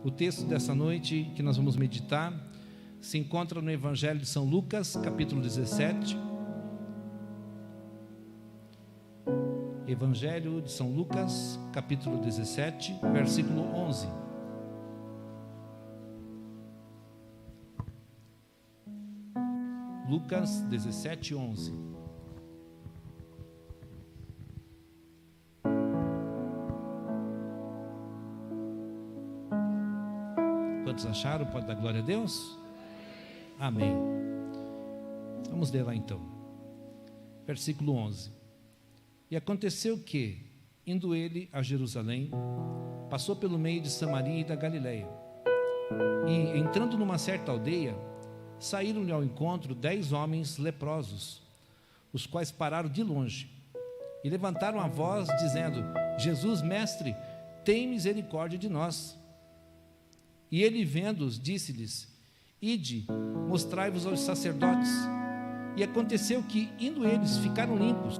O texto dessa noite que nós vamos meditar se encontra no Evangelho de São Lucas, capítulo 17. Evangelho de São Lucas, capítulo 17, versículo 11. Lucas 17, 11. Quantos acharam? Pode dar glória a Deus? Amém. Vamos ler lá então. Versículo 11. E aconteceu que, indo ele a Jerusalém, passou pelo meio de Samaria e da Galileia. E, entrando numa certa aldeia, saíram-lhe ao encontro 10 homens leprosos, os quais pararam de longe e levantaram a voz, dizendo: Jesus, mestre, tem misericórdia de nós. E ele, vendo-os, disse-lhes: Ide, mostrai-vos aos sacerdotes. E aconteceu que, indo eles, ficaram limpos.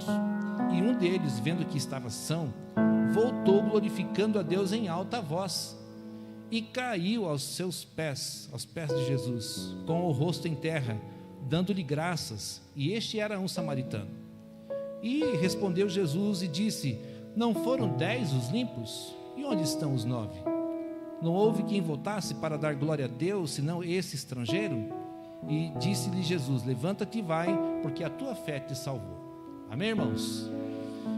E um deles, vendo que estava são, voltou glorificando a Deus em alta voz, e caiu aos seus pés, aos pés de Jesus, com o rosto em terra, dando-lhe graças. E este era um samaritano. E respondeu Jesus e disse: Não foram 10 os limpos? E onde estão os 9? Não houve quem voltasse para dar glória a Deus, senão esse estrangeiro? E disse-lhe Jesus: Levanta-te e vai, porque a tua fé te salvou. Amém, irmãos?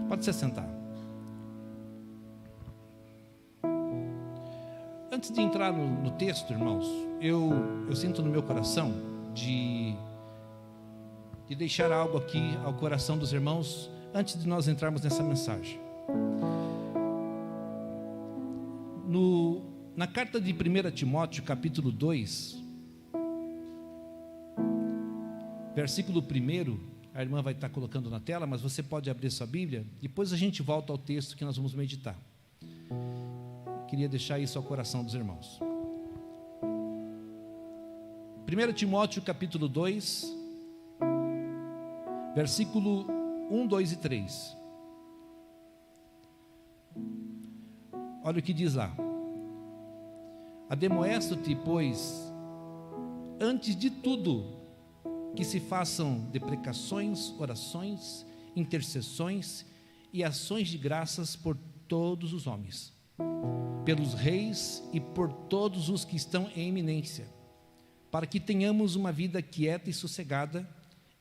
Pode se sentar. Antes de entrar no texto, irmãos, eu sinto no meu coração de deixar algo aqui ao coração dos irmãos, antes de nós entrarmos nessa mensagem. Na carta de 1 Timóteo, capítulo 2, versículo 1, a irmã vai estar colocando na tela, mas você pode abrir sua Bíblia, depois a gente volta ao texto que nós vamos meditar. Queria deixar isso ao coração dos irmãos. 1 Timóteo, capítulo 2, versículo 1, 2 e 3. Olha o que diz lá: Ademoesto-te, pois, antes de tudo, que se façam deprecações, orações, intercessões e ações de graças por todos os homens, pelos reis e por todos os que estão em eminência, para que tenhamos uma vida quieta e sossegada,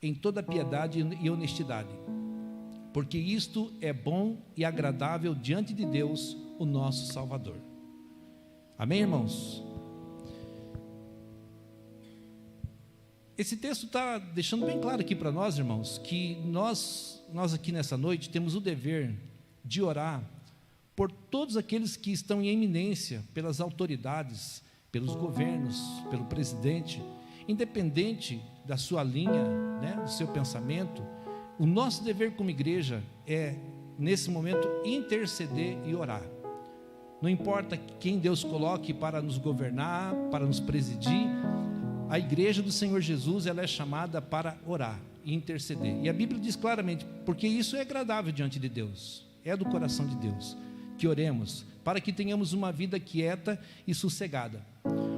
em toda piedade e honestidade, porque isto é bom e agradável diante de Deus, o nosso Salvador. Amém, irmãos? Esse texto está deixando bem claro aqui para nós, irmãos, que nós aqui nessa noite temos o dever de orar por todos aqueles que estão em eminência, pelas autoridades, pelos governos, pelo presidente, independente da sua linha, né, do seu pensamento. O nosso dever como igreja é, nesse momento, interceder e orar. Não importa quem Deus coloque para nos governar, para nos presidir, a igreja do Senhor Jesus, ela é chamada para orar e interceder. E a Bíblia diz claramente, porque isso é agradável diante de Deus, é do coração de Deus, que oremos, para que tenhamos uma vida quieta e sossegada.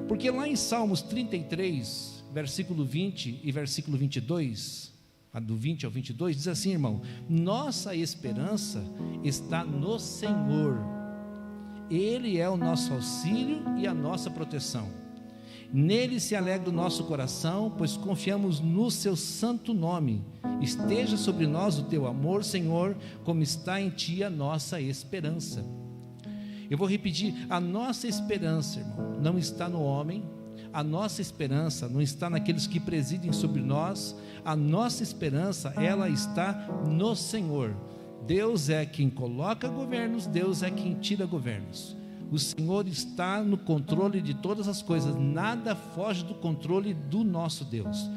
Porque lá em Salmos 33, versículo 20 e versículo 22, do 20 ao 22, diz assim, irmão: Nossa esperança está no Senhor, Ele é o nosso auxílio e a nossa proteção. Nele se alegra o nosso coração, pois confiamos no seu santo nome. Esteja sobre nós o teu amor, Senhor, como está em ti a nossa esperança. Eu vou repetir: a nossa esperança, irmão, não está no homem, a nossa esperança não está naqueles que presidem sobre nós, a nossa esperança, ela está no Senhor. Deus é quem coloca governos, Deus é quem tira governos. O Senhor está no controle de todas as coisas, nada foge do controle do nosso Deus.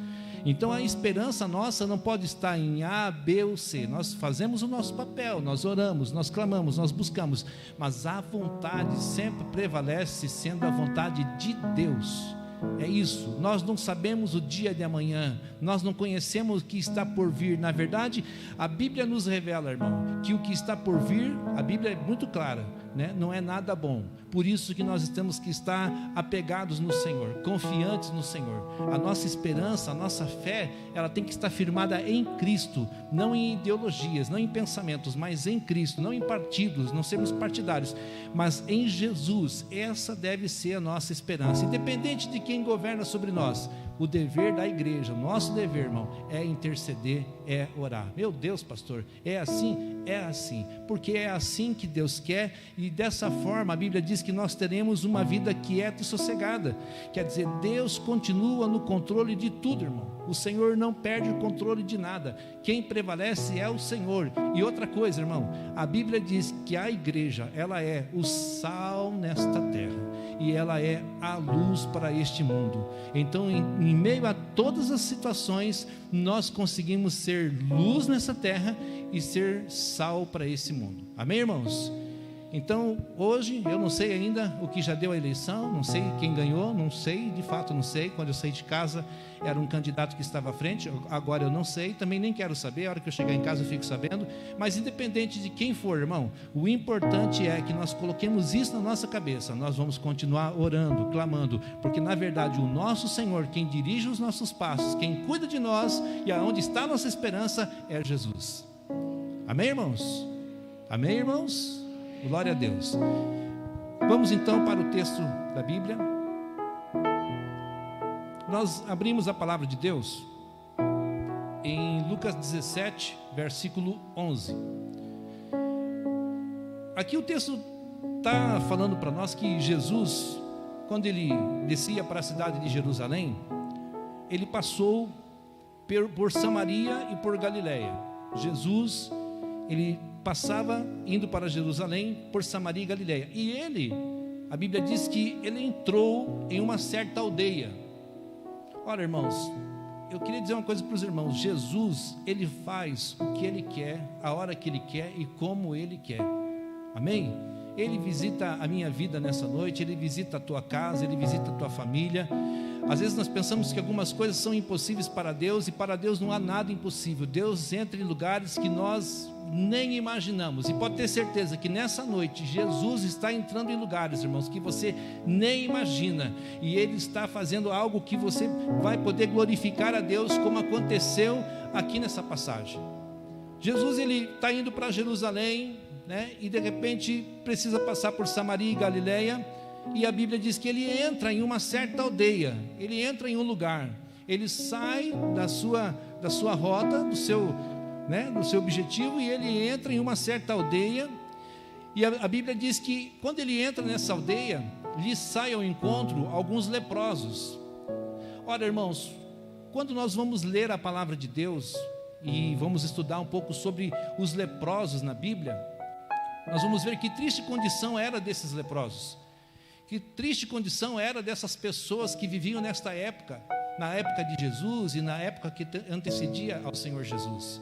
Então a esperança nossa não pode estar em A, B ou C. Nós fazemos o nosso papel, nós oramos, nós clamamos, nós buscamos, mas a vontade sempre prevalece, sendo a vontade de Deus. É isso, nós não sabemos o dia de amanhã, nós não conhecemos o que está por vir. Na verdade, a Bíblia nos revela, irmão, que o que está por vir, a Bíblia é muito clara, né, não é nada bom. Por isso que nós temos que estar apegados no Senhor, confiantes no Senhor. A nossa esperança, a nossa fé, ela tem que estar firmada em Cristo, não em ideologias, não em pensamentos, mas em Cristo, não em partidos, não sermos partidários, mas em Jesus. Essa deve ser a nossa esperança, independente de quem governa sobre nós. O dever da igreja, o nosso dever, irmão, é interceder, é orar. Meu Deus, pastor, é assim? É assim, porque é assim que Deus quer, e dessa forma a Bíblia diz que nós teremos uma vida quieta e sossegada. Quer dizer, Deus continua no controle de tudo, irmão. O Senhor não perde o controle de nada. Quem prevalece é o Senhor. E outra coisa, irmão, a Bíblia diz que a igreja, ela é o sal nesta terra, e ela é a luz para este mundo. Então, em meio a todas as situações, nós conseguimos ser luz nessa terra e ser sal para esse mundo. Amém, irmãos? Então, hoje, eu não sei ainda o que já deu a eleição, não sei quem ganhou, não sei, de fato não sei. Quando eu saí de casa, era um candidato que estava à frente, agora eu não sei, também nem quero saber, a hora que eu chegar em casa eu fico sabendo. Mas independente de quem for, irmão, o importante é que nós coloquemos isso na nossa cabeça. Nós vamos continuar orando, clamando, porque na verdade o nosso Senhor, quem dirige os nossos passos, quem cuida de nós e aonde está a nossa esperança é Jesus. Amém, irmãos? Amém, irmãos? Glória a Deus. Vamos então para o texto da Bíblia. Nós abrimos a palavra de Deus em Lucas 17, versículo 11. Aqui o texto está falando para nós que Jesus, quando ele descia para a cidade de Jerusalém, ele passou por Samaria e por Galiléia. Jesus, ele passava indo para Jerusalém por Samaria e Galiléia. E ele, a Bíblia diz que ele entrou em uma certa aldeia. Olha, irmãos, eu queria dizer uma coisa para os irmãos. Jesus, ele faz o que ele quer, a hora que ele quer e como ele quer. Amém? Ele visita a minha vida nessa noite, ele visita a tua casa, ele visita a tua família. Às vezes nós pensamos que algumas coisas são impossíveis para Deus, e para Deus não há nada impossível. Deus entra em lugares que nós nem imaginamos, e pode ter certeza que nessa noite Jesus está entrando em lugares, irmãos, que você nem imagina, e Ele está fazendo algo que você vai poder glorificar a Deus, como aconteceu aqui nessa passagem. Jesus, ele está indo para Jerusalém, né? E de repente precisa passar por Samaria e Galiléia, e a Bíblia diz que ele entra em uma certa aldeia, ele entra em um lugar, ele sai da sua rota, do seu objetivo, e ele entra em uma certa aldeia. E a Bíblia diz que quando ele entra nessa aldeia, lhe sai ao encontro alguns leprosos. Ora, irmãos, quando nós vamos ler a palavra de Deus e vamos estudar um pouco sobre os leprosos na Bíblia, nós vamos ver que triste condição era desses leprosos, que triste condição era dessas pessoas que viviam nesta época, na época de Jesus e na época que antecedia ao Senhor Jesus.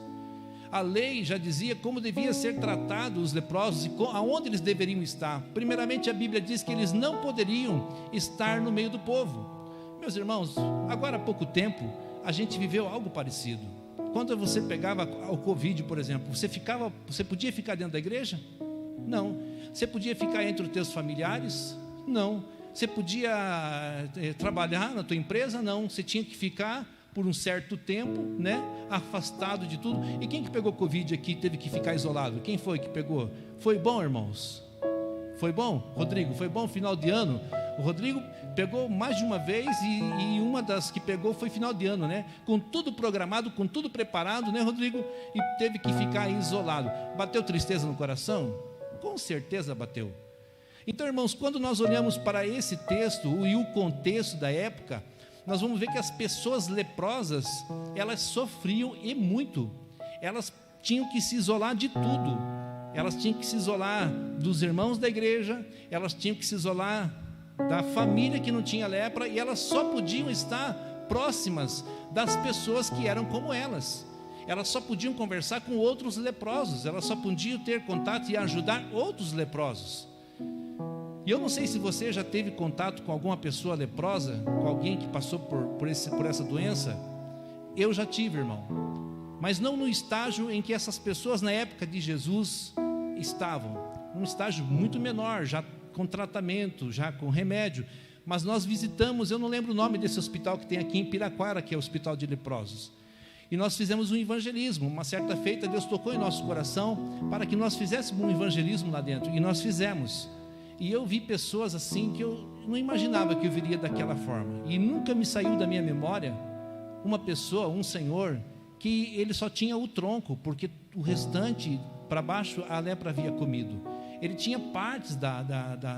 A lei já dizia como devia ser tratado os leprosos e aonde eles deveriam estar. Primeiramente, a Bíblia diz que eles não poderiam estar no meio do povo. Meus irmãos, agora há pouco tempo, a gente viveu algo parecido. Quando você pegava o Covid, por exemplo, você podia ficar dentro da igreja? Não. Você podia ficar entre os teus familiares? Não. Você podia trabalhar na tua empresa? Não. Você tinha que ficar por um certo tempo, né, afastado de tudo. E quem que pegou Covid aqui teve que ficar isolado? Quem foi que pegou? Foi bom, irmãos? Foi bom? Rodrigo, foi bom final de ano? O Rodrigo pegou mais de uma vez, e uma das que pegou foi final de ano, né? Com tudo programado, com tudo preparado, né, Rodrigo? E teve que ficar isolado. Bateu tristeza no coração? Com certeza bateu. Então, irmãos, quando nós olhamos para esse texto e o contexto da época, nós vamos ver que as pessoas leprosas, elas sofriam e muito. Elas tinham que se isolar de tudo. Elas tinham que se isolar dos irmãos da igreja, elas tinham que se isolar da família que não tinha lepra, e elas só podiam estar próximas das pessoas que eram como elas. Elas só podiam conversar com outros leprosos, elas só podiam ter contato e ajudar outros leprosos. E eu não sei se você já teve contato com alguma pessoa leprosa, com alguém que passou por essa doença. Eu já tive, irmão, mas não no estágio em que essas pessoas na época de Jesus estavam. num estágio muito menor, já com tratamento, já com remédio. Mas nós visitamos, eu não lembro o nome desse hospital que tem aqui em Piraquara, que é o Hospital de Leprosos. E nós fizemos um evangelismo. Uma certa feita, Deus tocou em nosso coração para que nós fizéssemos um evangelismo lá dentro. E nós fizemos. E eu vi pessoas assim que eu não imaginava que eu viria daquela forma. E nunca me saiu da minha memória uma pessoa, um senhor, que ele só tinha o tronco, porque o restante, para baixo, a lepra havia comido. Ele tinha partes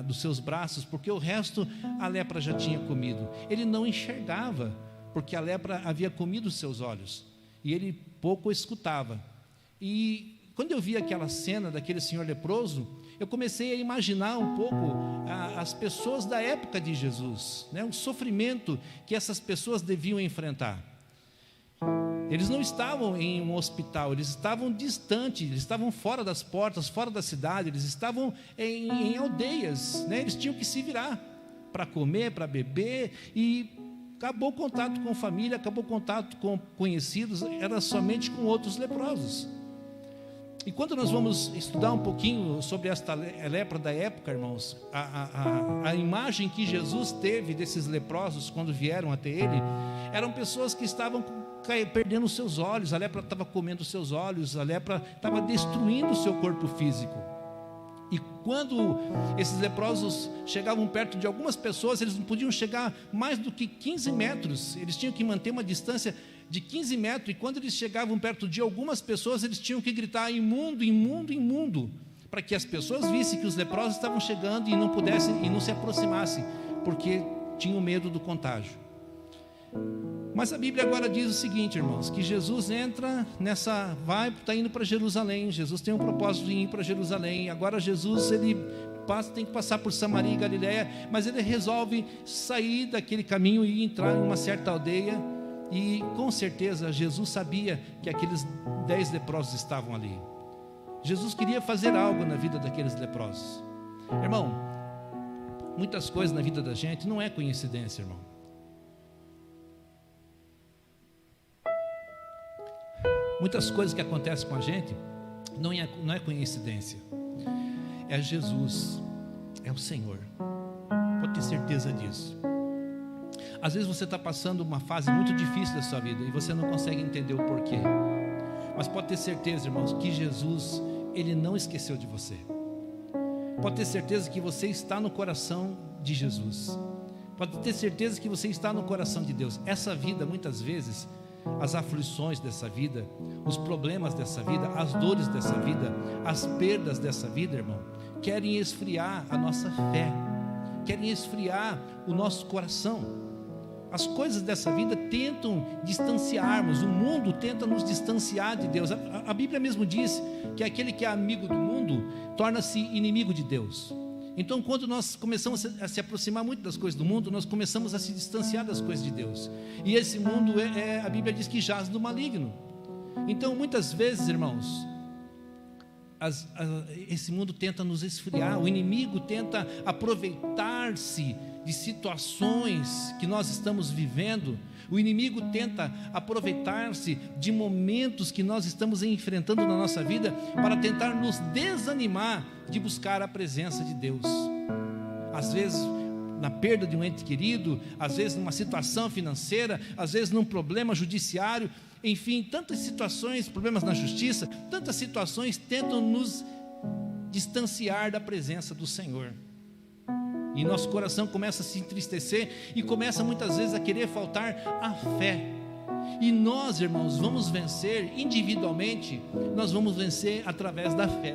dos seus braços, porque o resto a lepra já tinha comido. Ele não enxergava, porque a lepra havia comido os seus olhos. E ele pouco escutava. E quando eu vi aquela cena daquele senhor leproso, eu comecei a imaginar um pouco as pessoas da época de Jesus, né? O sofrimento que essas pessoas deviam enfrentar. Eles não estavam em um hospital, eles estavam distantes, eles estavam fora das portas, fora da cidade, eles estavam em aldeias, né? Eles tinham que se virar para comer, para beber, e acabou o contato com família, acabou o contato com conhecidos, era somente com outros leprosos. E quando nós vamos estudar um pouquinho sobre esta lepra da época, irmãos, a imagem que Jesus teve desses leprosos quando vieram até ele, eram pessoas que estavam perdendo os seus olhos, a lepra estava comendo os seus olhos, a lepra estava destruindo o seu corpo físico. E quando esses leprosos chegavam perto de algumas pessoas, eles não podiam chegar mais do que 15 metros, eles tinham que manter uma distância de 15 metros, e quando eles chegavam perto de algumas pessoas, eles tinham que gritar: imundo, imundo, imundo, para que as pessoas vissem que os leprosos estavam chegando e não pudessem, e não se aproximassem, porque tinham medo do contágio. Mas a Bíblia agora diz o seguinte, irmãos, que Jesus entra nessa, está indo para Jerusalém. Jesus tem um propósito de ir para Jerusalém. Agora Jesus, tem que passar por Samaria e Galiléia, mas ele resolve sair daquele caminho e entrar em uma certa aldeia. E com certeza Jesus sabia que aqueles 10 leprosos estavam ali. Jesus queria fazer algo na vida daqueles leprosos. Irmão, muitas coisas na vida da gente não é coincidência, irmão. Muitas coisas que acontecem com a gente não é coincidência. É Jesus, é o Senhor. Pode ter certeza disso. Às vezes você está passando uma fase muito difícil da sua vida e você não consegue entender o porquê. Mas pode ter certeza, irmãos, que Jesus, Ele não esqueceu de você. Pode ter certeza que você está no coração de Jesus. Pode ter certeza que você está no coração de Deus. Essa vida, muitas vezes, as aflições dessa vida, os problemas dessa vida, as dores dessa vida, as perdas dessa vida, irmão, querem esfriar a nossa fé, querem esfriar o nosso coração. As coisas dessa vida tentam distanciarmos, o mundo tenta nos distanciar de Deus. A Bíblia mesmo diz que aquele que é amigo do mundo torna-se inimigo de Deus. Então, quando nós começamos a se aproximar muito das coisas do mundo, nós começamos a se distanciar das coisas de Deus. E esse mundo, a Bíblia diz que jaz do maligno. Então, muitas vezes, irmãos, esse mundo tenta nos esfriar, o inimigo tenta aproveitar-se de situações que nós estamos vivendo, o inimigo tenta aproveitar-se de momentos que nós estamos enfrentando na nossa vida para tentar nos desanimar de buscar a presença de Deus. Às vezes na perda de um ente querido, às vezes numa situação financeira, às vezes num problema judiciário, enfim, tantas situações, problemas na justiça, tantas situações tentam nos distanciar da presença do Senhor. E nosso coração começa a se entristecer e começa muitas vezes a querer faltar a fé. E nós, irmãos, vamos vencer individualmente, nós vamos vencer através da fé.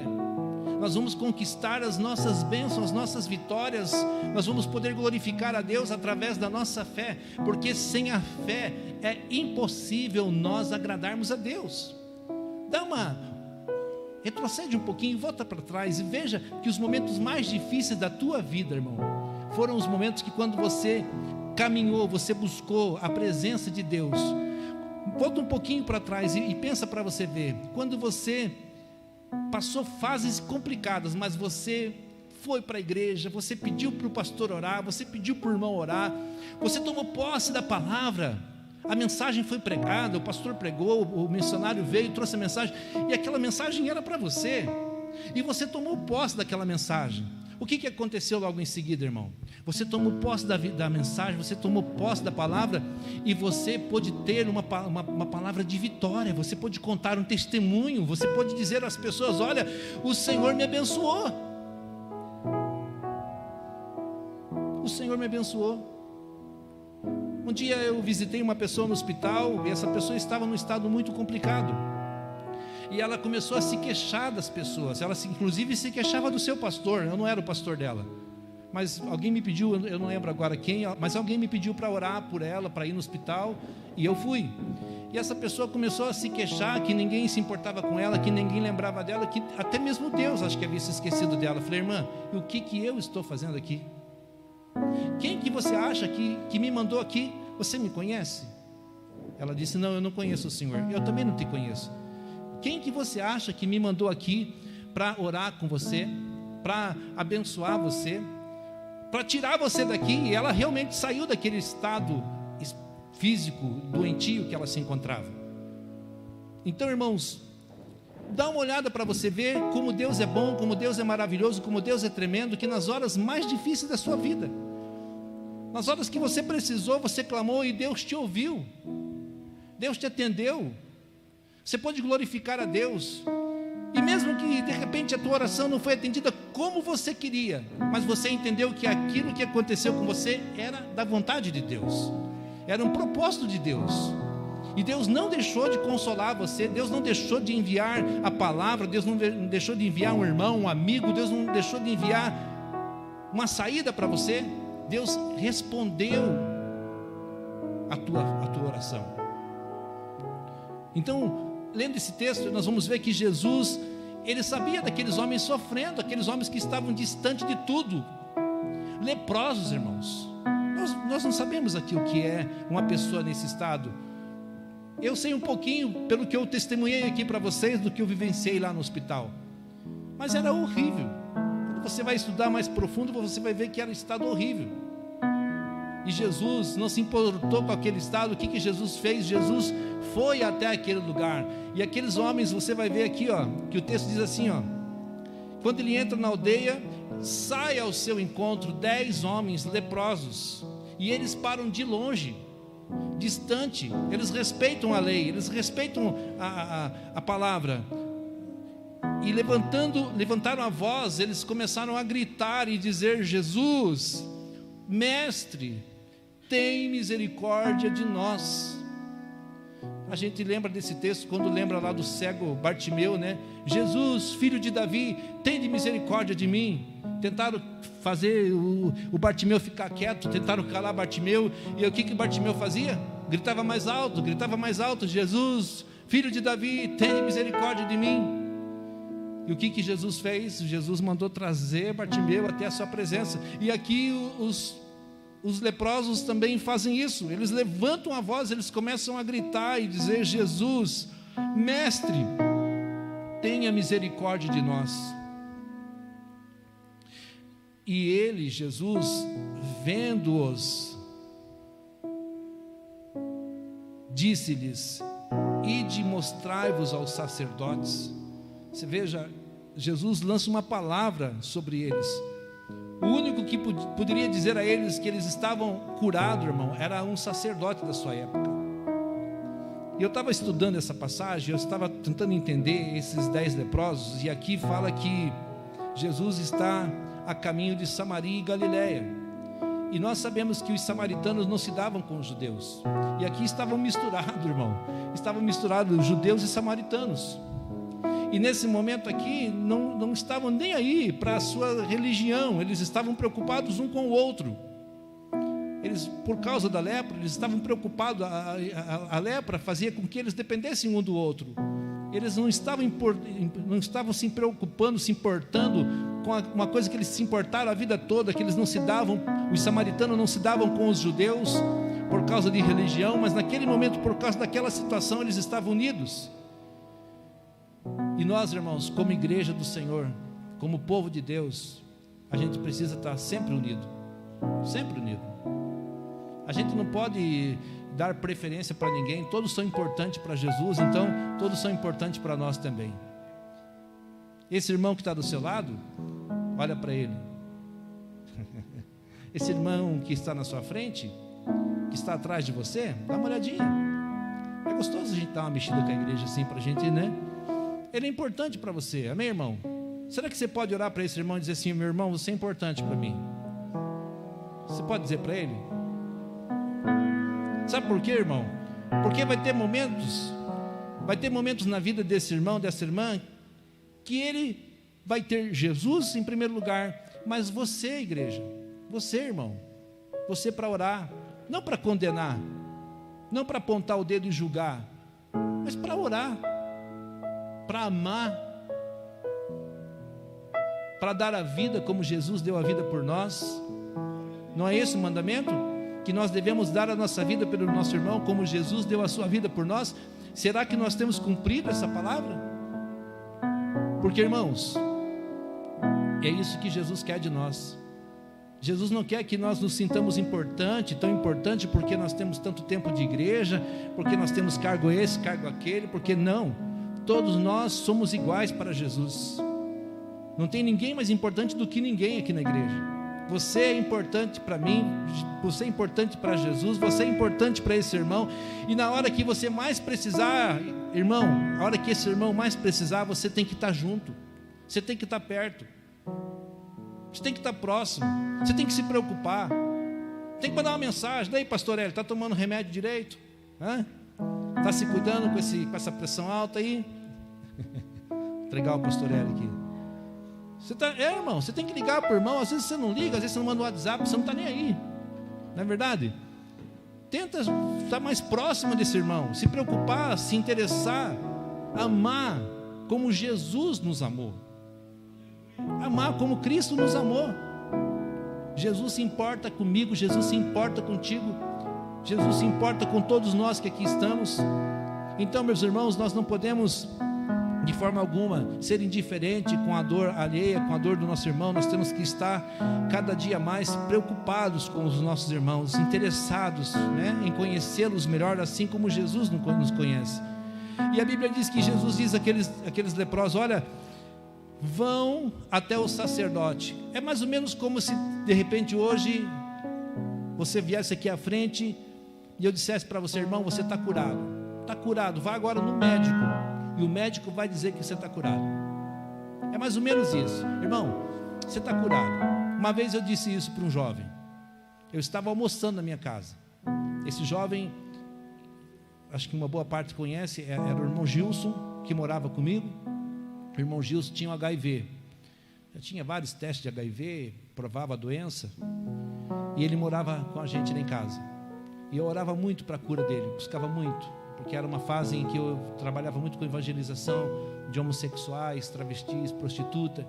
Nós vamos conquistar as nossas bênçãos, as nossas vitórias, nós vamos poder glorificar a Deus através da nossa fé, porque sem a fé é impossível nós agradarmos a Deus. Retrocede um pouquinho, volta para trás e veja que os momentos mais difíceis da tua vida, irmão, foram os momentos que quando você caminhou, você buscou a presença de Deus. Volta um pouquinho para trás e pensa para você ver, quando você passou fases complicadas, mas você foi para a igreja, você pediu para o pastor orar, você pediu para o irmão orar, você tomou posse da palavra, a mensagem foi pregada, o pastor pregou, o missionário veio, trouxe a mensagem, e aquela mensagem era para você. E você tomou posse daquela mensagem. O que aconteceu logo em seguida, irmão? Você tomou posse da mensagem, você tomou posse da palavra, e você pôde ter uma palavra de vitória, você pôde contar um testemunho, você pôde dizer às pessoas: olha, o Senhor me abençoou. O Senhor me abençoou. Um dia eu visitei uma pessoa no hospital, e essa pessoa estava num estado muito complicado. E ela começou a se queixar das pessoas. Ela inclusive se queixava do seu pastor. Eu não era o pastor dela, mas alguém me pediu, eu não lembro agora quem, mas alguém me pediu para orar por ela, para ir no hospital, e eu fui. E essa pessoa começou a se queixar que ninguém se importava com ela, que ninguém lembrava dela, que até mesmo Deus acho que havia se esquecido dela. Eu falei: irmã, e o que eu estou fazendo aqui? Quem que você acha que me mandou aqui? Você me conhece? Ela disse: não, eu não conheço o Senhor. Eu também não te conheço. Quem que você acha que me mandou aqui para orar com você, para abençoar você, para tirar você daqui? E ela realmente saiu daquele estado físico doentio que ela se encontrava. Então, irmãos, dá uma olhada para você ver como Deus é bom, como Deus é maravilhoso, como Deus é tremendo, que nas horas mais difíceis da sua vida, nas horas que você precisou, você clamou e Deus te ouviu, Deus te atendeu. Você pode glorificar a Deus, e mesmo que de repente a tua oração não foi atendida como você queria, mas você entendeu que aquilo que aconteceu com você era da vontade de Deus, era um propósito de Deus, e Deus não deixou de consolar você, Deus não deixou de enviar a palavra, Deus não deixou de enviar um irmão, um amigo, Deus não deixou de enviar uma saída para você. Deus respondeu a tua oração. Então, lendo esse texto, nós vamos ver que Jesus, ele sabia daqueles homens sofrendo, aqueles homens que estavam distantes de tudo, leprosos, irmãos. Nós não sabemos aqui o que é uma pessoa nesse estado. Eu sei um pouquinho, pelo que eu testemunhei aqui para vocês, do que eu vivenciei lá no hospital, mas era horrível. Quando você vai estudar mais profundo, você vai ver que era um estado horrível. E Jesus não se importou com aquele estado. O que Jesus fez? Jesus foi até aquele lugar, e aqueles homens, você vai ver aqui, que o texto diz assim, quando ele entra na aldeia, sai ao seu encontro 10 homens leprosos, e eles param de longe, distante. Eles respeitam a lei, eles respeitam a palavra, e levantaram a voz, eles começaram a gritar e dizer: Jesus, mestre, tem misericórdia de nós. A gente lembra desse texto quando lembra lá do cego Bartimeu, né? Jesus, filho de Davi, tem de misericórdia de mim. Tentaram fazer o Bartimeu ficar quieto, tentaram calar Bartimeu, e o que Bartimeu fazia? Gritava mais alto: Jesus, filho de Davi, tem de misericórdia de mim. E o que Jesus fez? Jesus mandou trazer Bartimeu até a sua presença. E aqui os leprosos também fazem isso. Eles levantam a voz, eles começam a gritar e dizer: Jesus, mestre, tenha misericórdia de nós. E ele, Jesus, vendo-os, disse-lhes: ide mostrai-vos aos sacerdotes. Você veja, Jesus lança uma palavra sobre eles. O único que poderia dizer a eles que eles estavam curados, irmão, era um sacerdote da sua época. E eu estava estudando essa passagem, eu estava tentando entender esses 10 leprosos, e aqui fala que Jesus está a caminho de Samaria e Galiléia, e nós sabemos que os samaritanos não se davam com os judeus, e aqui estavam misturados, irmão, estavam misturados judeus e samaritanos. E nesse momento aqui, não estavam nem aí para a sua religião, eles estavam preocupados um com o outro. Eles, por causa da lepra, eles estavam preocupados, a lepra fazia com que eles dependessem um do outro. Eles não estavam se preocupando, se importando com uma coisa que eles se importaram a vida toda, que eles não se davam, os samaritanos não se davam com os judeus por causa de religião, mas naquele momento, por causa daquela situação, eles estavam unidos. E nós, irmãos, como igreja do Senhor, como povo de Deus, a gente precisa estar sempre unido, sempre unido. A gente não pode dar preferência para ninguém, todos são importantes para Jesus, então todos são importantes para nós também. Esse irmão que está do seu lado, olha para ele. Esse irmão que está na sua frente, que está atrás de você, dá uma olhadinha. É gostoso a gente dar uma mexida com a igreja assim para a gente, né? Ele é importante para você, amém, irmão? Será que você pode orar para esse irmão e dizer assim: meu irmão, você é importante para mim? Você pode dizer para ele? Sabe por quê, irmão? Porque vai ter momentos na vida desse irmão, dessa irmã, que ele vai ter Jesus em primeiro lugar, mas você, igreja, você, irmão, você para orar, não para condenar, não para apontar o dedo e julgar, mas para orar, para amar, para dar a vida como Jesus deu a vida por nós. Não é esse o mandamento? Que nós devemos dar a nossa vida pelo nosso irmão como Jesus deu a sua vida por nós? Será que nós temos cumprido essa palavra? Porque, irmãos, é isso que Jesus quer de nós. Jesus não quer que nós nos sintamos importante, tão importante porque nós temos tanto tempo de igreja, porque nós temos cargo esse, cargo aquele, porque não. Todos nós somos iguais para Jesus. Não tem ninguém mais importante do que ninguém aqui na igreja. Você é importante para mim, você é importante para Jesus, você é importante para esse irmão. E na hora que você mais precisar, irmão, a hora que esse irmão mais precisar, você tem que estar junto, você tem que estar perto, você tem que estar próximo, você tem que se preocupar, tem que mandar uma mensagem. Daí, pastor Hélio, está tomando remédio direito? Está se cuidando com essa pressão alta aí? Entregar o pastor Hélio aqui. Irmão, você tem que ligar para o irmão. Às vezes você não liga, às vezes você não manda um WhatsApp, você não está nem aí. Não é verdade? Tenta estar mais próximo desse irmão, se preocupar, se interessar, amar como Jesus nos amou, amar como Cristo nos amou. Jesus se importa comigo, Jesus se importa contigo, Jesus se importa com todos nós que aqui estamos. Então, meus irmãos, nós não podemos de forma alguma ser indiferente com a dor alheia, com a dor do nosso irmão. Nós temos que estar cada dia mais preocupados com os nossos irmãos, interessados, em conhecê-los melhor, assim como Jesus nos conhece. E a Bíblia diz que Jesus diz àqueles leprosos: olha, vão até o sacerdote. É mais ou menos como se de repente hoje você viesse aqui à frente e eu dissesse para você: irmão, você está curado, vá agora no médico, e o médico vai dizer que você está curado. É mais ou menos isso. Irmão, você está curado. Uma vez eu disse isso para um jovem. Eu estava almoçando na minha casa. Esse jovem, acho que uma boa parte conhece, era o irmão Gilson, que morava comigo. O irmão Gilson tinha um HIV. Eu tinha vários testes de HIV, provava a doença, e ele morava com a gente lá em casa. E eu orava muito para a cura dele, buscava muito, porque era uma fase em que eu trabalhava muito com evangelização de homossexuais, travestis, prostituta,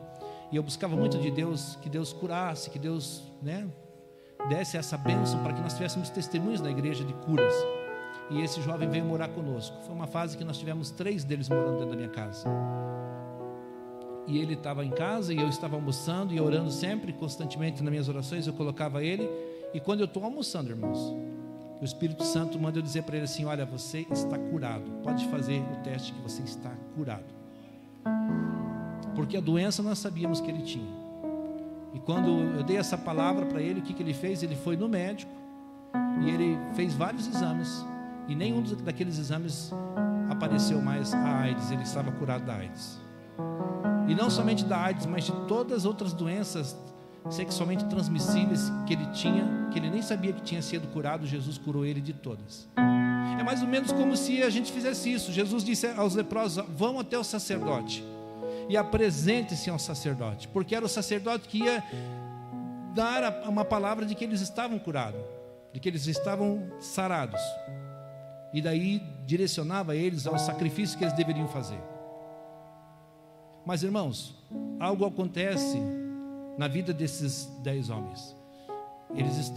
e eu buscava muito de Deus, que Deus curasse, que Deus desse essa bênção para que nós tivéssemos testemunhos na igreja de curas. E esse jovem veio morar conosco. Foi uma fase que nós tivemos 3 deles morando dentro da minha casa. E ele estava em casa e eu estava almoçando e orando sempre, constantemente nas minhas orações, eu colocava ele. E quando eu estou almoçando, irmãos, o Espírito Santo manda eu dizer para ele assim: olha, você está curado, pode fazer o teste que você está curado. Porque a doença nós sabíamos que ele tinha. E quando eu dei essa palavra para ele, o que ele fez? Ele foi no médico e ele fez vários exames, e nenhum daqueles exames apareceu mais a AIDS. Ele estava curado da AIDS. E não somente da AIDS, mas de todas as outras doenças sexualmente transmissíveis que ele tinha, que ele nem sabia que tinha sido curado. Jesus curou ele de todas. É mais ou menos como se a gente fizesse isso. Jesus disse aos leprosos: vão até o sacerdote e apresente-se ao sacerdote, porque era o sacerdote que ia dar uma palavra de que eles estavam curados, de que eles estavam sarados, e daí direcionava eles ao sacrifício que eles deveriam fazer. Mas, irmãos, algo acontece na vida desses 10 homens. Eles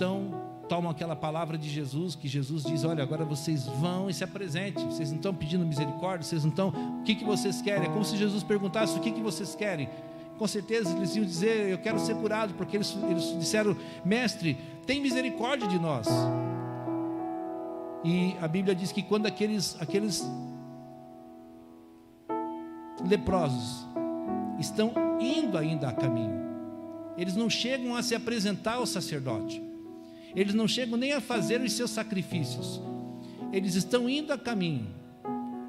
tomam aquela palavra de Jesus, que Jesus diz: olha, agora vocês vão e se apresentem. Vocês não estão pedindo misericórdia, vocês não estão, o que vocês querem? É como se Jesus perguntasse: o que vocês querem? Com certeza eles iam dizer: eu quero ser curado, porque eles disseram: mestre, tem misericórdia de nós. E a Bíblia diz que quando aqueles leprosos estão indo ainda a caminho. Eles não chegam a se apresentar ao sacerdote. Eles não chegam nem a fazer os seus sacrifícios. Eles estão indo a caminho.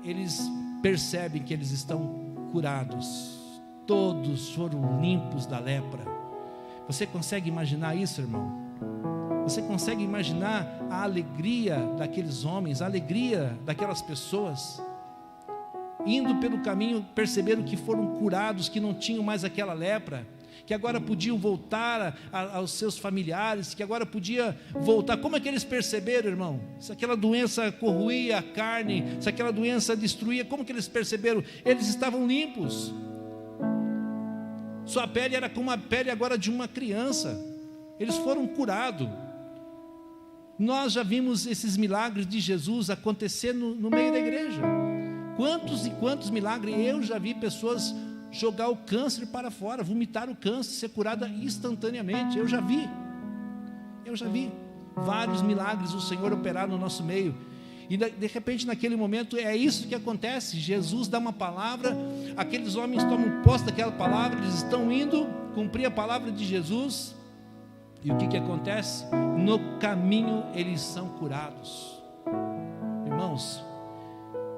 Eles percebem que eles estão curados. Todos foram limpos da lepra. Você consegue imaginar isso, irmão? Você consegue imaginar a alegria daqueles homens, a alegria daquelas pessoas? Indo pelo caminho, perceberam que foram curados, que não tinham mais aquela lepra, que agora podiam voltar aos seus familiares, que agora podia voltar. Como é que eles perceberam, irmão? Se aquela doença corroía a carne, se aquela doença destruía, como que eles perceberam? Eles estavam limpos. Sua pele era como a pele agora de uma criança. Eles foram curados. Nós já vimos esses milagres de Jesus acontecendo no meio da igreja. Quantos e quantos milagres eu já vi pessoas jogar o câncer para fora, vomitar o câncer, ser curada instantaneamente. Eu já vi vários milagres o Senhor operar no nosso meio. E de repente naquele momento é isso que acontece. Jesus dá uma palavra, aqueles homens tomam posse daquela palavra, eles estão indo cumprir a palavra de Jesus. E o que acontece? No caminho eles são curados. Irmãos,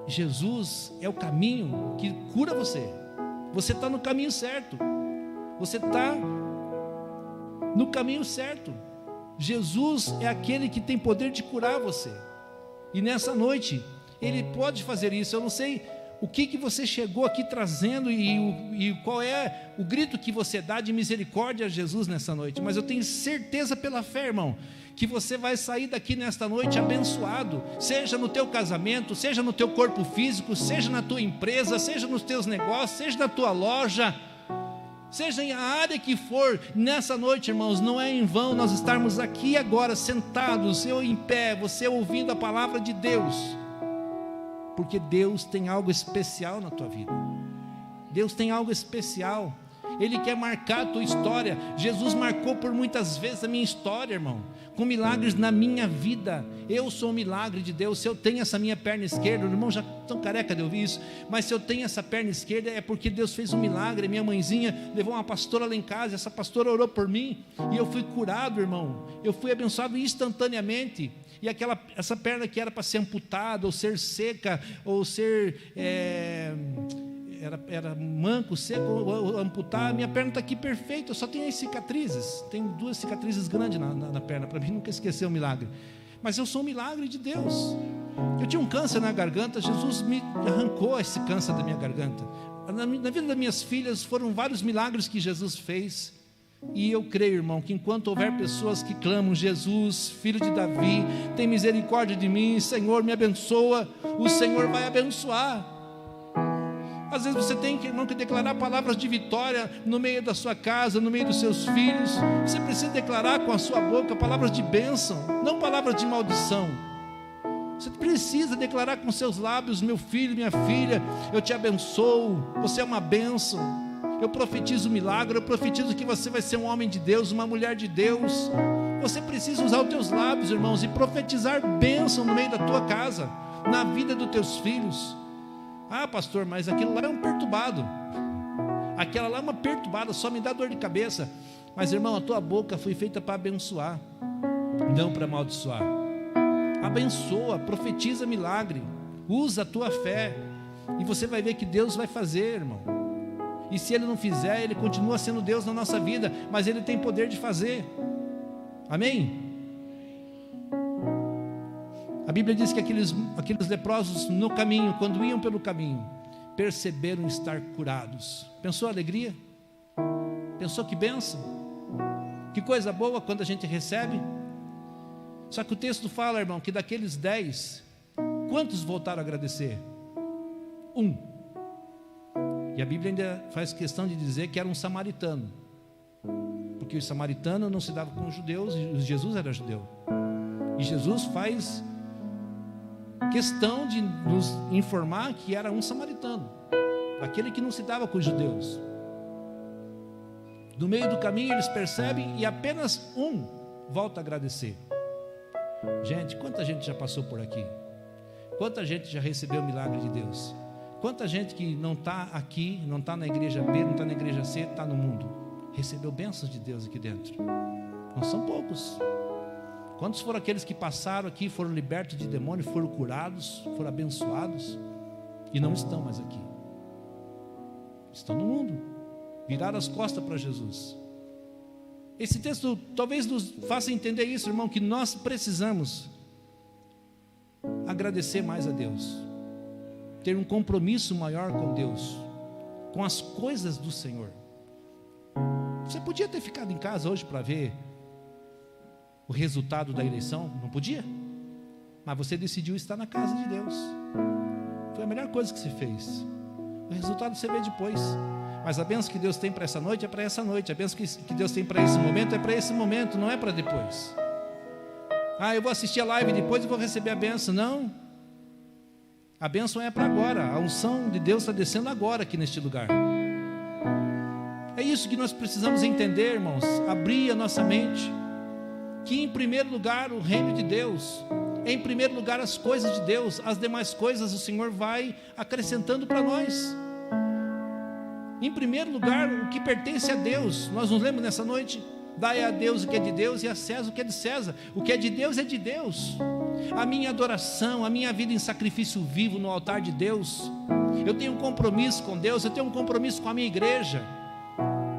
Jesus é o caminho que cura você. Você está no caminho certo. Você está no caminho certo. Jesus é aquele que tem poder de curar você. E nessa noite, Ele pode fazer isso. Eu não sei o que você chegou aqui trazendo e qual é o grito que você dá de misericórdia a Jesus nessa noite. Mas eu tenho certeza pela fé, irmão, que você vai sair daqui nesta noite abençoado, seja no teu casamento, seja no teu corpo físico, seja na tua empresa, seja nos teus negócios, seja na tua loja, seja em a área que for. Nessa noite, irmãos, não é em vão nós estarmos aqui agora sentados, eu em pé, você ouvindo a palavra de Deus, porque Deus tem algo especial na tua vida. Deus tem algo especial. Ele quer marcar a tua história. Jesus marcou por muitas vezes a minha história, irmão, com milagres na minha vida. Eu sou um milagre de Deus. Se eu tenho essa minha perna esquerda, o irmão já tão careca de ouvir isso, mas se eu tenho essa perna esquerda é porque Deus fez um milagre. Minha mãezinha levou uma pastora lá em casa, essa pastora orou por mim e eu fui curado, irmão. Eu fui abençoado instantaneamente. E essa perna que era para ser amputada, ou ser seca, ou ser era manco, seco, ou amputar, minha perna está aqui perfeita. Eu só tenho as cicatrizes, tenho 2 cicatrizes grandes na perna, para mim nunca esquecer o milagre. Mas eu sou um milagre de Deus. Eu tinha um câncer na garganta, Jesus me arrancou esse câncer da minha garganta. Na vida das minhas filhas foram vários milagres que Jesus fez. E eu creio, irmão, que enquanto houver pessoas que clamam: Jesus, filho de Davi, tem misericórdia de mim, Senhor, me abençoa, o Senhor vai abençoar. Às vezes você tem, irmão, que declarar palavras de vitória no meio da sua casa, no meio dos seus filhos. Você precisa declarar com a sua boca palavras de bênção, não palavras de maldição. Você precisa declarar com seus lábios: meu filho, minha filha, eu te abençoo, você é uma bênção. Eu profetizo milagre, eu profetizo que você vai ser um homem de Deus, uma mulher de Deus. Você precisa usar os teus lábios, irmãos, e profetizar bênção no meio da tua casa, na vida dos teus filhos. Ah, pastor, mas aquilo lá é um perturbado, aquela lá é uma perturbada, só me dá dor de cabeça. Mas, irmão, a tua boca foi feita para abençoar, não para amaldiçoar. Abençoa, profetiza milagre, usa a tua fé, e você vai ver que Deus vai fazer, irmão. E se Ele não fizer, Ele continua sendo Deus na nossa vida, mas Ele tem poder de fazer. Amém? A Bíblia diz que aqueles leprosos no caminho, quando iam pelo caminho, perceberam estar curados. Pensou a alegria? Pensou que bênção? Que coisa boa quando a gente recebe? Só que o texto fala, irmão, que daqueles 10, quantos voltaram a agradecer? 1. E a Bíblia ainda faz questão de dizer que era um samaritano, porque os samaritanos não se davam com os judeus, e Jesus era judeu. E Jesus faz questão de nos informar que era um samaritano, aquele que não se dava com os judeus. No meio do caminho eles percebem e apenas 1 volta a agradecer. Gente, quanta gente já passou por aqui? Quanta gente já recebeu o milagre de Deus? Quanta gente que não está aqui, não está na igreja B, não está na igreja C, está no mundo, recebeu bênçãos de Deus aqui dentro? Não são poucos. Quantos foram aqueles que passaram aqui, foram libertos de demônio, foram curados, foram abençoados e não estão mais aqui? Estão no mundo, viraram as costas para Jesus. Esse texto talvez nos faça entender isso, irmão, que nós precisamos agradecer mais a Deus, ter um compromisso maior com Deus, com as coisas do Senhor. Você podia ter ficado em casa hoje para ver o resultado da eleição, não podia? Mas você decidiu estar na casa de Deus. Foi a melhor coisa que você fez. O resultado você vê depois. Mas a bênção que Deus tem para essa noite é para essa noite. A bênção que Deus tem para esse momento é para esse momento, não é para depois. Eu vou assistir a live depois e vou receber a bênção. Não. A bênção é para agora. A unção de Deus está descendo agora aqui neste lugar. É isso que nós precisamos entender, irmãos. Abrir a nossa mente. Que em primeiro lugar o reino de Deus, em primeiro lugar as coisas de Deus, as demais coisas o Senhor vai acrescentando para nós. Em primeiro lugar o que pertence a Deus, nós nos lemos nessa noite, dai a Deus o que é de Deus e a César o que é de César. O que é de Deus é de Deus. A minha adoração, a minha vida em sacrifício vivo no altar de Deus, eu tenho um compromisso com Deus, eu tenho um compromisso com a minha igreja.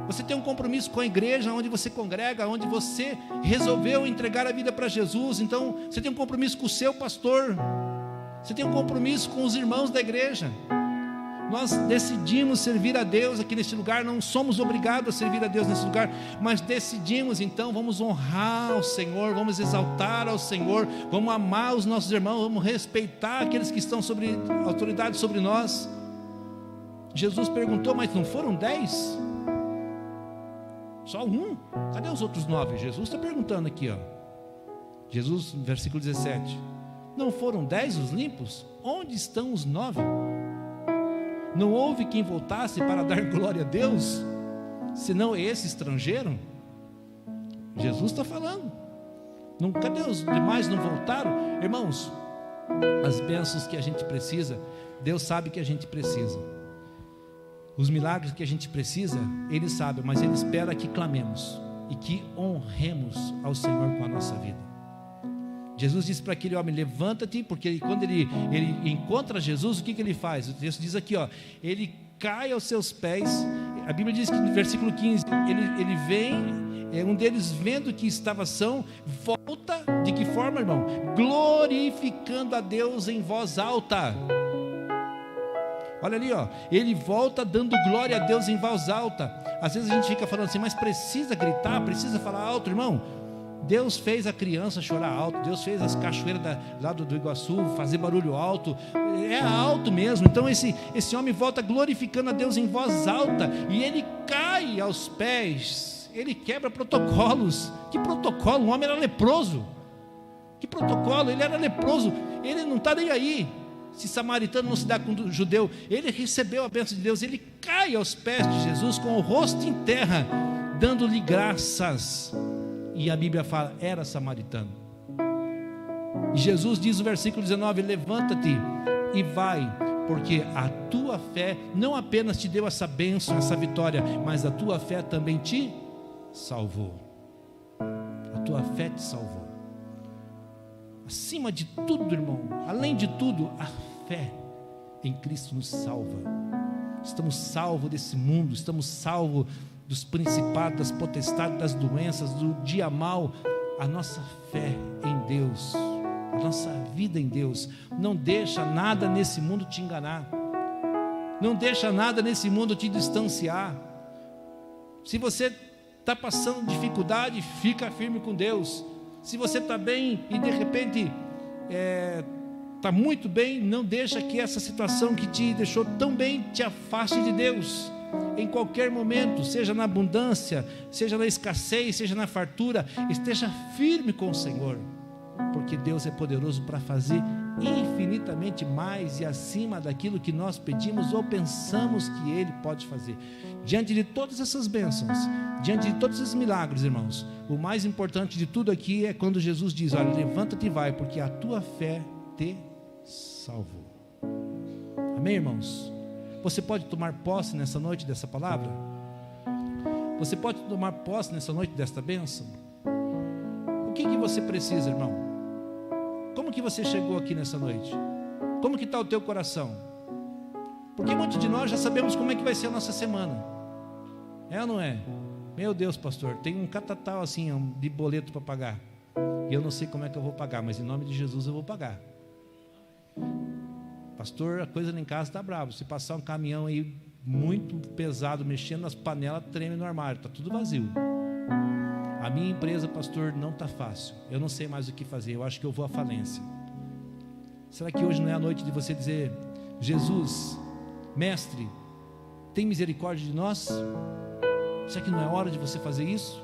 Você tem um compromisso com a igreja onde você congrega, onde você resolveu entregar a vida para Jesus. Então você tem um compromisso com o seu pastor, você tem um compromisso com os irmãos da igreja. Nós decidimos servir a Deus aqui neste lugar, não somos obrigados a servir a Deus nesse lugar, mas decidimos, então vamos honrar o Senhor, vamos exaltar ao Senhor, vamos amar os nossos irmãos, vamos respeitar aqueles que estão sobre autoridade sobre nós. Jesus perguntou, mas não foram 10? Só um? Cadê os outros 9? Jesus está perguntando aqui, Jesus, versículo 17, não foram 10 os limpos? Onde estão os 9? Não houve quem voltasse para dar glória a Deus, senão esse estrangeiro? Jesus está falando. Cadê os demais? Não voltaram? Irmãos, as bênçãos que a gente precisa, Deus sabe que a gente precisa. Os milagres que a gente precisa, Ele sabe, mas Ele espera que clamemos e que honremos ao Senhor com a nossa vida. Jesus disse para aquele homem, levanta-te, porque quando ele encontra Jesus, o que ele faz? O texto diz aqui, ele cai aos seus pés. A Bíblia diz que no versículo 15, ele vem, um deles vendo que estava são, volta, de que forma, irmão? Glorificando a Deus em voz alta. Olha ali, ele volta dando glória a Deus em voz alta. Às vezes a gente fica falando assim, mas precisa gritar, precisa falar alto, irmão. Deus fez a criança chorar alto, Deus fez as cachoeiras lá do Iguaçu fazer barulho alto, é alto mesmo. Então esse homem volta glorificando a Deus em voz alta, e ele cai aos pés, ele quebra protocolos. Que protocolo? O homem era leproso. Que protocolo? Ele era leproso, ele não está nem aí se samaritano não se dá com o judeu. Ele recebeu a bênção de Deus, ele cai aos pés de Jesus com o rosto em terra, dando-lhe graças. E a Bíblia fala, era samaritano. E Jesus diz no versículo 19, levanta-te e vai, porque a tua fé não apenas te deu essa bênção, essa vitória, mas a tua fé também te salvou. A tua fé te salvou. Acima de tudo, irmão, além de tudo, a fé em Cristo nos salva. Estamos salvos desse mundo, estamos salvos dos principados, das potestades, das doenças, do dia mal. A nossa fé em Deus, a nossa vida em Deus, não deixa nada nesse mundo te enganar, não deixa nada nesse mundo te distanciar. Se você está passando dificuldade, fica firme com Deus. Se você está bem e de repente está muito bem, não deixa que essa situação que te deixou tão bem te afaste de Deus. Em qualquer momento, seja na abundância, seja na escassez, seja na fartura, esteja firme com o Senhor, porque Deus é poderoso para fazer infinitamente mais e acima daquilo que nós pedimos ou pensamos que Ele pode fazer. Diante de todas essas bênçãos, diante de todos esses milagres, irmãos, o mais importante de tudo aqui é quando Jesus diz, olha, levanta-te e vai, porque a tua fé te salvou. Amém, irmãos? Você pode tomar posse nessa noite dessa palavra? Você pode tomar posse nessa noite desta bênção? O que você precisa, irmão? Como que você chegou aqui nessa noite? Como que está o teu coração? Porque muitos de nós já sabemos como é que vai ser a nossa semana. É ou não é? Meu Deus, pastor, tem um catatal assim, de boleto para pagar. E eu não sei como é que eu vou pagar, mas em nome de Jesus eu vou pagar. Pastor, a coisa lá em casa está brava. Se passar um caminhão aí muito pesado, mexendo nas panelas, treme no armário, está tudo vazio. A minha empresa, pastor, não está fácil. Eu não sei mais o que fazer, eu acho que eu vou à falência. Será que hoje não é a noite de você dizer: Jesus, mestre, tem misericórdia de nós? Será que não é hora de você fazer isso?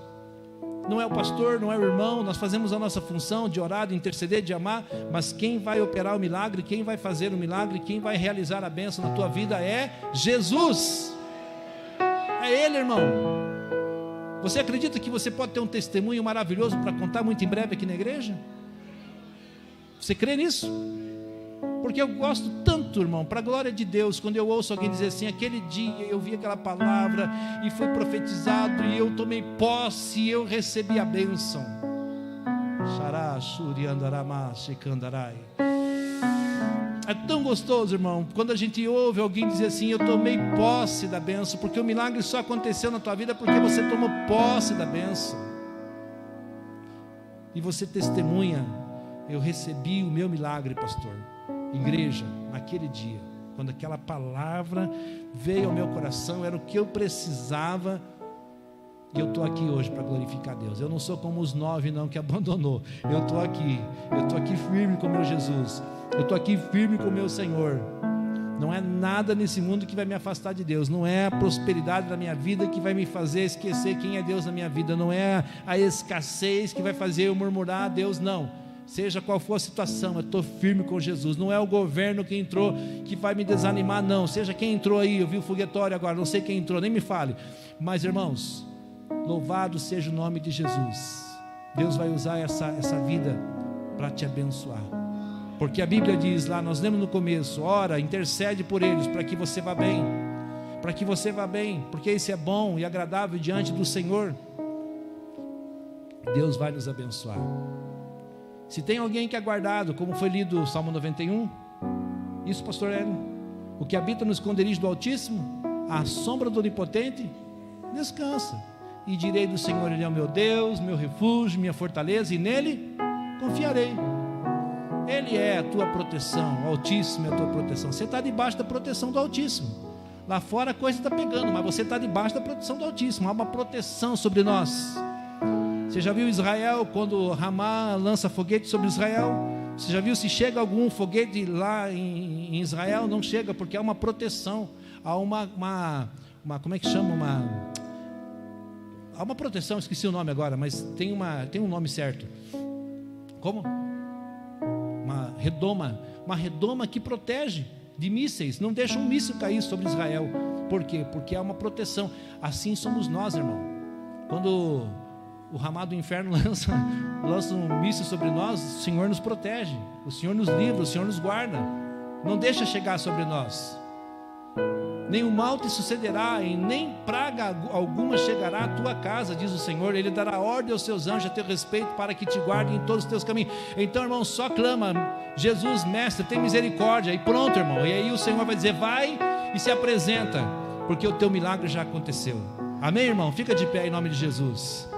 Não é o pastor, não é o irmão, nós fazemos a nossa função de orar, de interceder, de amar, mas quem vai operar o milagre, quem vai fazer o milagre, quem vai realizar a bênção na tua vida é Jesus. É Ele, irmão. Você acredita que você pode ter um testemunho maravilhoso para contar muito em breve aqui na igreja? Você crê nisso? Porque eu gosto tanto, irmão, para a glória de Deus, quando eu ouço alguém dizer assim: aquele dia eu vi aquela palavra e foi profetizado e eu tomei posse e eu recebi a bênção. É tão gostoso, irmão, quando a gente ouve alguém dizer assim: eu tomei posse da bênção, porque o milagre só aconteceu na tua vida porque você tomou posse da bênção. E você testemunha: eu recebi o meu milagre, pastor. Igreja, naquele dia, quando aquela palavra veio ao meu coração, era o que eu precisava, e eu estou aqui hoje para glorificar a Deus. Eu não sou como os 9 não, que abandonou. Eu estou aqui firme com o meu Jesus, eu estou aqui firme com o meu Senhor. Não é nada nesse mundo que vai me afastar de Deus, não é a prosperidade da minha vida que vai me fazer esquecer quem é Deus na minha vida, não é a escassez que vai fazer eu murmurar a Deus, não. Seja qual for a situação, eu estou firme com Jesus. Não é o governo que entrou que vai me desanimar, não. Seja quem entrou aí, eu vi o foguetório agora, não sei quem entrou, nem me fale. Mas, irmãos, louvado seja o nome de Jesus. Deus vai usar essa vida para te abençoar. Porque a Bíblia diz lá, nós lemos no começo: ora, intercede por eles, para que você vá bem. Para que você vá bem, porque isso é bom e agradável diante do Senhor. Deus vai nos abençoar. Se tem alguém que é guardado, como foi lido o Salmo 91, isso, pastor Hélio, o que habita no esconderijo do Altíssimo, à sombra do Onipotente, descansa. E direi do Senhor: Ele é o meu Deus, meu refúgio, minha fortaleza, e nele confiarei. Ele é a tua proteção, o Altíssimo é a tua proteção. Você está debaixo da proteção do Altíssimo. Lá fora a coisa está pegando, mas você está debaixo da proteção do Altíssimo. Há uma proteção sobre nós. Você já viu Israel, quando Ramá lança foguete sobre Israel? Você já viu se chega algum foguete lá em Israel? Não chega, porque há uma proteção. Há uma como é que chama? Há uma proteção, esqueci o nome agora, mas tem um nome certo. Como? Uma redoma que protege de mísseis, não deixa um míssil cair sobre Israel. Por quê? Porque há uma proteção. Assim somos nós, irmão. Quando o Ramá do inferno lança um míssil sobre nós, o Senhor nos protege, o Senhor nos livra, o Senhor nos guarda, não deixa chegar sobre nós. Nenhum mal te sucederá, e nem praga alguma chegará à tua casa, diz o Senhor. Ele dará ordem aos seus anjos a teu respeito, para que te guardem em todos os teus caminhos. Então, irmão, só clama: Jesus, mestre, tem misericórdia, e pronto, irmão. E aí o Senhor vai dizer: vai e se apresenta, porque o teu milagre já aconteceu. Amém, irmão? Fica de pé em nome de Jesus.